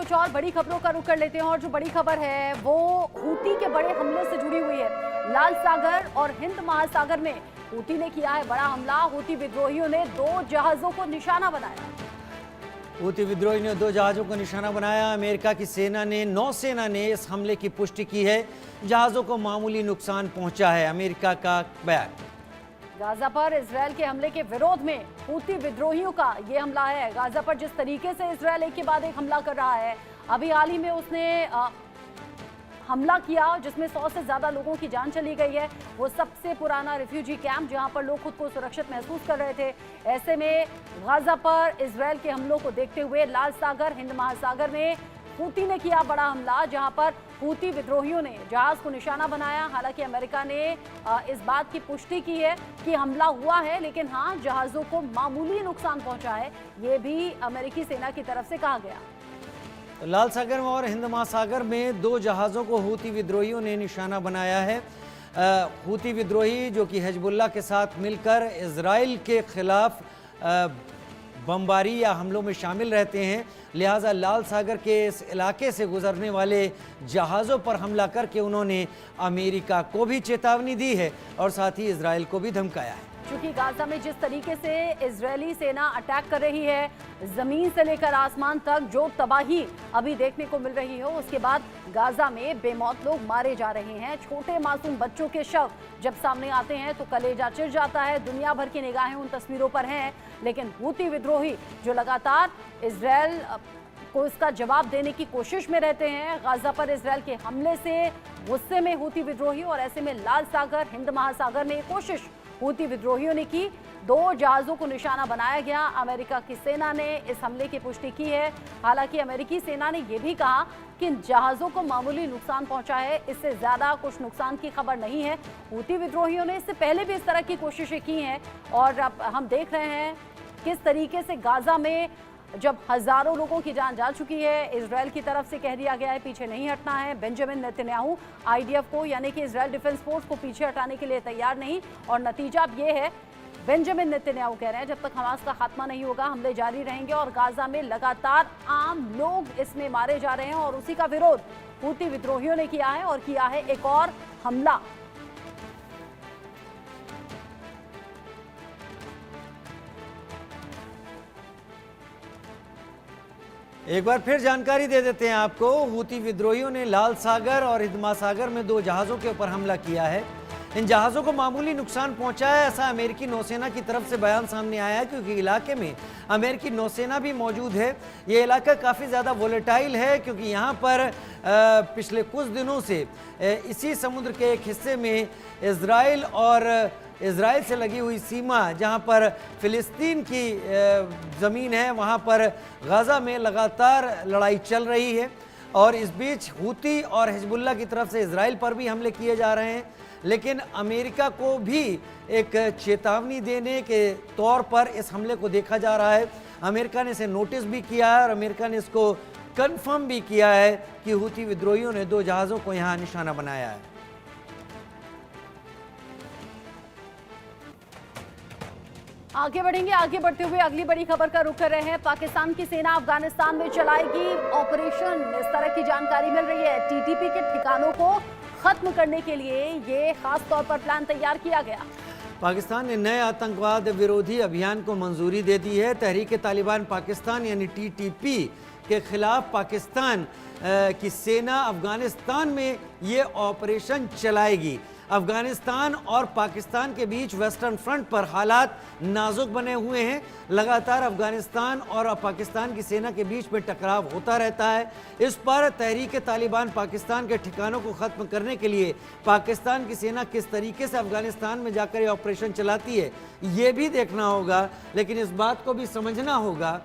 कुछ और बड़ी खबरों का रुख कर लेते हैं और जो बड़ी खबर है वो हूती के बड़े हमले से जुड़ी हुई है। लाल सागर और हिंद महासागर में हूती ने किया है बड़ा हमला। हूती विद्रोहियों ने 2 जहाजों को निशाना बनाया। हूती विद्रोही ने 2 जहाजों को निशाना बनाया। अमेरिका की नौसेना ने इस हमले की पुष्टि की है। जहाजों को मामूली नुकसान पहुंचा है, अमेरिका का बयान। गाजा पर इजरायल के हमले के विरोध में हूती विद्रोहियों का ये हमला है। गाजा पर जिस तरीके से इजरायल एक के बाद एक हमला कर रहा है, अभी हाल ही में उसने हमला किया जिसमें 100 से ज्यादा लोगों की जान चली गई है। वो सबसे पुराना रिफ्यूजी कैंप जहां पर लोग खुद को सुरक्षित महसूस कर रहे थे। ऐसे में गाजा पर इजरायल के हमलों को देखते हुए लाल सागर हिंद महासागर में हूती ने किया बड़ा हमला, जहां पर हूती विद्रोहियों ने जहाज को निशाना बनाया। हालांकि अमेरिका ने इस बात की पुष्टि की है कि हमला हुआ है, लेकिन हाँ, जहाजों को मामूली नुकसान पहुंचा है, ये भी अमेरिकी सेना की तरफ से कहा गया। लाल सागर और हिंद महासागर में 2 जहाज़ों को हूती विद्रोहियों ने निशाना बनाया है। हूती विद्रोही जो कि हिजबुल्लाह के साथ मिलकर इजराइल के खिलाफ बमबारी या हमलों में शामिल रहते हैं, लिहाजा लाल सागर के इस इलाके से गुजरने वाले जहाज़ों पर हमला करके उन्होंने अमेरिका को भी चेतावनी दी है और साथ ही इजराइल को भी धमकाया है। क्योंकि गाजा में जिस तरीके से इजरायली सेना अटैक कर रही है, जमीन से लेकर आसमान तक जो तबाही अभी देखने को मिल रही है, उसके बाद गाजा में बेमौत लोग मारे जा रहे हैं। छोटे मासूम बच्चों के शव जब सामने आते हैं तो कलेजा चिर जाता है। दुनिया भर की निगाहें उन तस्वीरों पर हैं, लेकिन हूती विद्रोही जो लगातार इजरायल को इसका जवाब देने की कोशिश में रहते हैं। गाजा पर इजरायल के हमले से गुस्से में हूती विद्रोही, और ऐसे में लाल सागर हिंद महासागर में कोशिश हूती विद्रोहियों ने की। 2 जहाजों को निशाना बनाया गया। अमेरिका की सेना ने इस हमले की पुष्टि की है। हालांकि अमेरिकी सेना ने यह भी कहा कि इन जहाजों को मामूली नुकसान पहुंचा है, इससे ज्यादा कुछ नुकसान की खबर नहीं है। हूती विद्रोहियों ने इससे पहले भी इस तरह की कोशिशें की हैं और अब हम देख रहे हैं किस तरीके से गाजा में जब हजारों लोगों की जान जा चुकी है, इजरायल की तरफ से कह दिया गया है पीछे नहीं हटना है। बेंजामिन नेतन्याहू आईडीएफ को यानी कि इजरायल डिफेंस फोर्स को पीछे हटाने के लिए तैयार नहीं, और नतीजा अब ये है, बेंजामिन नेतन्याहू कह रहे हैं जब तक हमास का खात्मा नहीं होगा हमले जारी रहेंगे। और गाजा में लगातार आम लोग इसमें मारे जा रहे हैं और उसी का विरोध हूती विद्रोहियों ने किया है और किया है एक और हमला। एक बार फिर जानकारी दे देते हैं आपको। हूती विद्रोहियों ने लाल सागर और हिंद महासागर में 2 जहाज़ों के ऊपर हमला किया है। इन जहाज़ों को मामूली नुकसान पहुंचा है, ऐसा अमेरिकी नौसेना की तरफ से बयान सामने आया है, क्योंकि इलाके में अमेरिकी नौसेना भी मौजूद है। ये इलाका काफ़ी ज़्यादा वोलेटाइल है, क्योंकि यहाँ पर पिछले कुछ दिनों से इसी समुद्र के एक हिस्से में इजराइल से लगी हुई सीमा, जहां पर फ़िलिस्तीन की ज़मीन है, वहां पर गाज़ा में लगातार लड़ाई चल रही है। और इस बीच हूती और हिजबुल्लाह की तरफ से इजराइल पर भी हमले किए जा रहे हैं, लेकिन अमेरिका को भी एक चेतावनी देने के तौर पर इस हमले को देखा जा रहा है। अमेरिका ने इसे नोटिस भी किया है और अमेरिका ने इसको कन्फर्म भी किया है कि हूती विद्रोहियों ने 2 जहाज़ों को यहाँ निशाना बनाया है। आगे बढ़ेंगे। आगे बढ़ते हुए अगली बड़ी खबर का रुख कर रहे हैं। पाकिस्तान की सेना अफगानिस्तान में चलाएगी ऑपरेशन, इस तरह की जानकारी मिल रही है। टीटीपी के ठिकानों को खत्म करने के लिए ये खास तौर पर प्लान तैयार किया गया। पाकिस्तान ने नए आतंकवाद विरोधी अभियान को मंजूरी दे दी है। तहरीक तालिबान पाकिस्तान यानी टीटीपी के खिलाफ पाकिस्तान की सेना अफगानिस्तान में ये ऑपरेशन चलाएगी। अफगानिस्तान और पाकिस्तान के बीच वेस्टर्न फ्रंट पर हालात नाजुक बने हुए हैं। लगातार अफगानिस्तान और पाकिस्तान की सेना के बीच में टकराव होता रहता है। इस पर तहरीक तालिबान पाकिस्तान के ठिकानों को ख़त्म करने के लिए पाकिस्तान की सेना किस तरीके से अफगानिस्तान में जाकर ये ऑपरेशन चलाती है, ये भी देखना होगा। लेकिन इस बात को भी समझना होगा,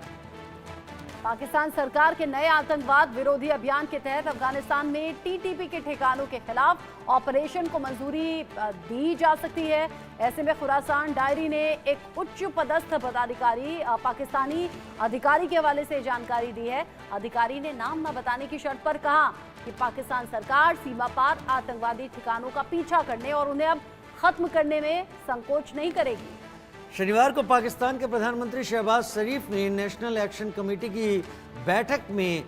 पाकिस्तान सरकार के नए आतंकवाद विरोधी अभियान के तहत अफगानिस्तान में टीटीपी के ठिकानों के खिलाफ ऑपरेशन को मंजूरी दी जा सकती है। ऐसे में खुरासान डायरी ने एक उच्च पदस्थ पदाधिकारी पाकिस्तानी अधिकारी के हवाले से जानकारी दी है। अधिकारी ने नाम न बताने की शर्त पर कहा कि पाकिस्तान सरकार सीमा पार आतंकवादी ठिकानों का पीछा करने और उन्हें अब खत्म करने में संकोच नहीं करेगी। शनिवार को पाकिस्तान के प्रधानमंत्री शहबाज शरीफ ने नेशनल एक्शन कमेटी की बैठक में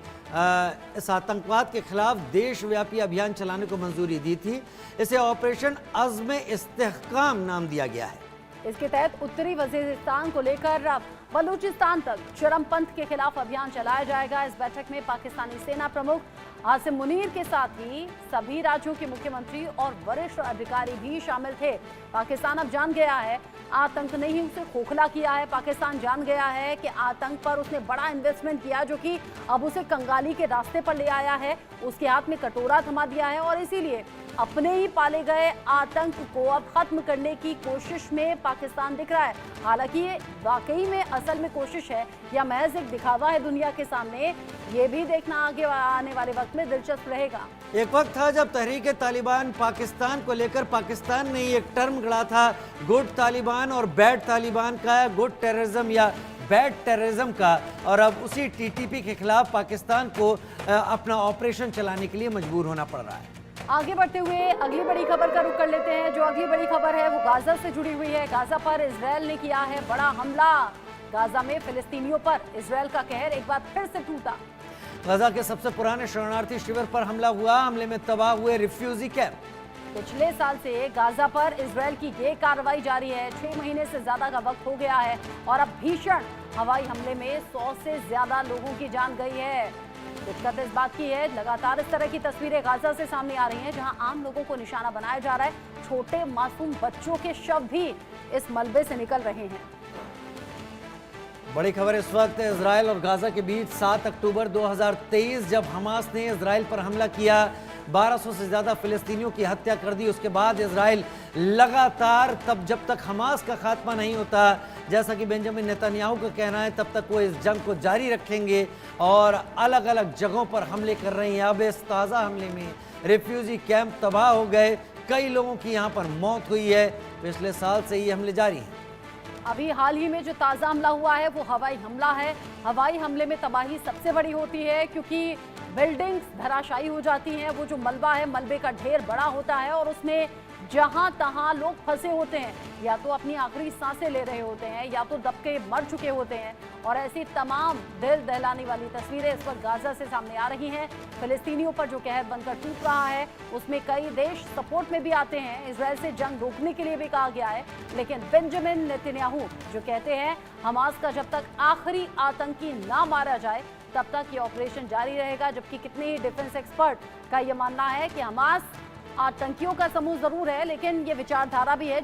इस आतंकवाद के खिलाफ देशव्यापी अभियान चलाने को मंजूरी दी थी। इसे ऑपरेशन अज़्म इस्तेहकाम नाम दिया गया है। इसके तहत उत्तरी वजीरिस्तान को लेकर बलूचिस्तान तक चरमपंथ के खिलाफ अभियान चलाया जाएगा। इस बैठक में पाकिस्तानी सेना प्रमुख आसिम मुनीर के साथ ही सभी राज्यों के मुख्यमंत्री और वरिष्ठ अधिकारी भी शामिल थे। पाकिस्तान अब जान गया है आतंक ने ही उसे खोखला किया है। पाकिस्तान जान गया है कि आतंक पर उसने बड़ा इन्वेस्टमेंट किया जो कि अब उसे कंगाली के रास्ते पर ले आया है। उसके हाथ में कटोरा थमा दिया है और इसीलिए अपने ही पाले गए आतंक को अब खत्म करने की कोशिश में पाकिस्तान दिख रहा है। हालांकि ये वाकई में असल में कोशिश है या महज एक दिखावा है दुनिया के सामने, ये भी देखना आगे आने वाले वक्त में दिलचस्प रहेगा। एक वक्त था जब तहरीक तालिबान पाकिस्तान को लेकर पाकिस्तान ने एक टर्म गढ़ा था गुड तालिबान और बैड तालिबान का, गुड टेररिज्म या बैड टेररिज्म का, और अब उसी टीटीपी के खिलाफ पाकिस्तान को अपना ऑपरेशन चलाने के लिए मजबूर होना पड़ रहा है। आगे बढ़ते हुए अगली बड़ी खबर का रुख कर लेते हैं। जो अगली बड़ी खबर है वो गाजा से जुड़ी हुई है। गाजा पर इजरायल ने किया है बड़ा हमला। गाजा में फिलिस्तीनियों पर इजरायल का कहर एक बार फिर से टूटा। गाजा के सबसे पुराने शरणार्थी शिविर पर हमला हुआ। हमले में तबाह हुए रिफ्यूजी कैंप। पिछले साल से गाजा पर इजरायल की ये कार्रवाई जारी है। 6 महीने से ज्यादा का वक्त हो गया है और अब भीषण हवाई हमले में 100 से ज्यादा लोगों की जान गई है। दिक्कत इस बात की है, लगातार इस तरह की तस्वीरें गाजा से सामने आ रही हैं जहां आम लोगों को निशाना बनाया जा रहा है। छोटे मासूम बच्चों के शव भी इस मलबे से निकल रहे हैं। बड़ी खबर इस वक्त इजराइल और गाजा के बीच 7 अक्टूबर 2023 जब हमास ने इजराइल पर हमला किया, 1200 से ज़्यादा फिलिस्तीनियों की हत्या कर दी। उसके बाद इजराइल लगातार जब तक हमास का खात्मा नहीं होता, जैसा कि बेंजामिन नेतन्याहू का कहना है, तब तक वो इस जंग को जारी रखेंगे और अलग अलग जगहों पर हमले कर रहे हैं। अब इस ताज़ा हमले में रिफ्यूजी कैंप तबाह हो गए, कई लोगों की यहाँ पर मौत हुई है। पिछले साल से ये हमले जारी हैं। अभी हाल ही में जो ताज़ा हमला हुआ है वो हवाई हमला है। हवाई हमले में तबाही सबसे बड़ी होती है क्योंकि बिल्डिंग्स धराशायी हो जाती हैं। वो जो मलबा है, मलबे का ढेर बड़ा होता है और उसमें जहां तहां लोग फंसे होते हैं, या तो अपनी आखिरी सांसें ले रहे होते हैं या तो दब के मर चुके होते हैं। और ऐसी तमाम दिल दहलाने वाली तस्वीरें इस वक्त गाजा से सामने आ रही हैं। फिलिस्तीनियों पर जो कहर बनकर टूट रहा है उसमें कई देश सपोर्ट में भी आते हैं। इजरायल से जंग रोकने के लिए भी कहा गया है, लेकिन बेंजामिन नेतन्याहू जो कहते हैं हमास का जब तक आखिरी आतंकी ना मारा जाए तब तक ये ऑपरेशन जारी रहेगा। जबकि कितने ही डिफेंस एक्सपर्ट का ये मानना है कि हमास आतंकियों का समूह जरूर है, लेकिन ये विचारधारा भी है